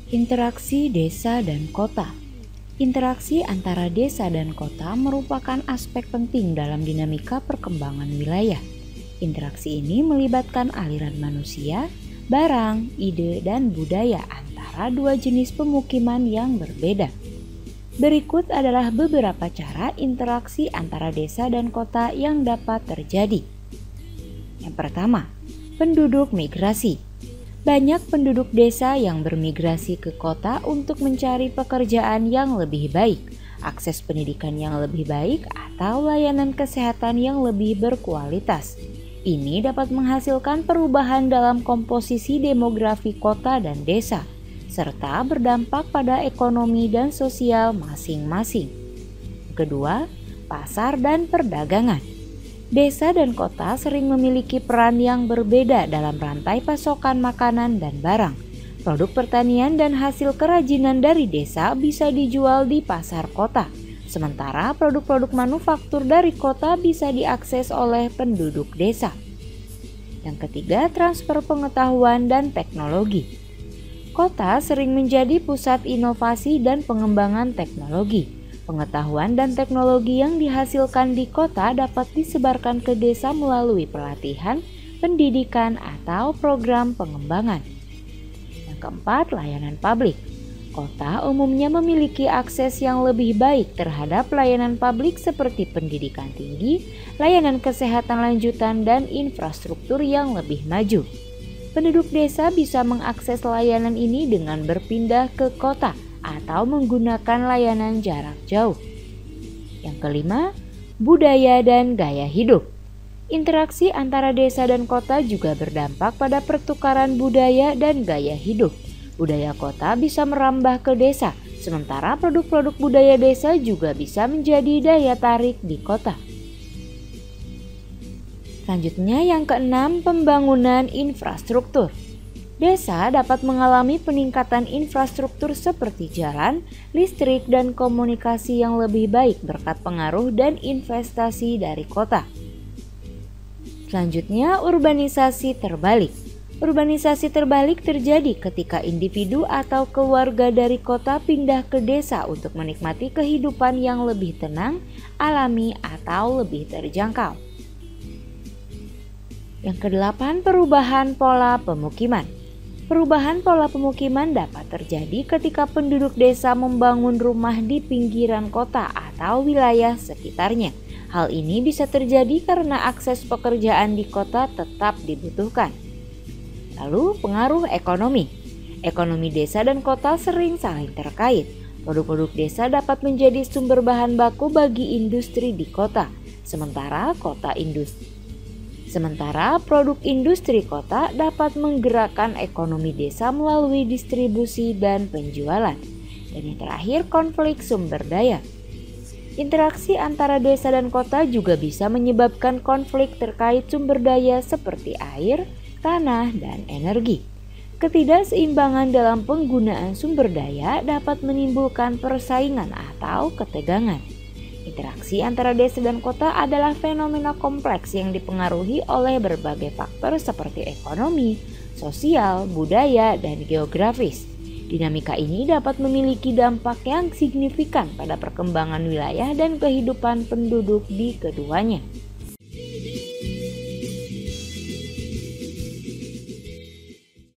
Interaksi desa dan kota. Interaksi antara desa dan kota merupakan aspek penting dalam dinamika perkembangan wilayah. Interaksi ini melibatkan aliran manusia, barang, ide, dan budaya antara dua jenis pemukiman yang berbeda. Berikut adalah beberapa cara interaksi antara desa dan kota yang dapat terjadi. Yang pertama, penduduk migrasi. Banyak penduduk desa yang bermigrasi ke kota untuk mencari pekerjaan yang lebih baik, akses pendidikan yang lebih baik, atau layanan kesehatan yang lebih berkualitas. Ini dapat menghasilkan perubahan dalam komposisi demografi kota dan desa, serta berdampak pada ekonomi dan sosial masing-masing. Kedua, pasar dan perdagangan. Desa dan kota sering memiliki peran yang berbeda dalam rantai pasokan makanan dan barang. Produk pertanian dan hasil kerajinan dari desa bisa dijual di pasar kota, sementara produk-produk manufaktur dari kota bisa diakses oleh penduduk desa. Yang ketiga, transfer pengetahuan dan teknologi. Kota sering menjadi pusat inovasi dan pengembangan teknologi. Pengetahuan dan teknologi yang dihasilkan di kota dapat disebarkan ke desa melalui pelatihan, pendidikan, atau program pengembangan. Yang keempat, layanan publik. Kota umumnya memiliki akses yang lebih baik terhadap layanan publik seperti pendidikan tinggi, layanan kesehatan lanjutan, dan infrastruktur yang lebih maju. Penduduk desa bisa mengakses layanan ini dengan berpindah ke kota atau menggunakan layanan jarak jauh. Yang kelima, budaya dan gaya hidup. Interaksi antara desa dan kota juga berdampak pada pertukaran budaya dan gaya hidup. Budaya kota bisa merambah ke desa, sementara produk-produk budaya desa juga bisa menjadi daya tarik di kota. Selanjutnya yang keenam, pembangunan infrastruktur. Desa dapat mengalami peningkatan infrastruktur seperti jalan, listrik, dan komunikasi yang lebih baik berkat pengaruh dan investasi dari kota. Selanjutnya, urbanisasi terbalik. Urbanisasi terbalik terjadi ketika individu atau keluarga dari kota pindah ke desa untuk menikmati kehidupan yang lebih tenang, alami, atau lebih terjangkau. Yang kedelapan, perubahan pola pemukiman. Perubahan pola pemukiman dapat terjadi ketika penduduk desa membangun rumah di pinggiran kota atau wilayah sekitarnya. Hal ini bisa terjadi karena akses pekerjaan di kota tetap dibutuhkan. Lalu, pengaruh ekonomi. Ekonomi desa dan kota sering saling terkait. Produk-produk desa dapat menjadi sumber bahan baku bagi industri di kota, sementara produk industri kota dapat menggerakkan ekonomi desa melalui distribusi dan penjualan. Dan yang terakhir, konflik sumber daya. Interaksi antara desa dan kota juga bisa menyebabkan konflik terkait sumber daya seperti air, tanah, dan energi. Ketidakseimbangan dalam penggunaan sumber daya dapat menimbulkan persaingan atau ketegangan. Interaksi antara desa dan kota adalah fenomena kompleks yang dipengaruhi oleh berbagai faktor seperti ekonomi, sosial, budaya, dan geografis. Dinamika ini dapat memiliki dampak yang signifikan pada perkembangan wilayah dan kehidupan penduduk di keduanya.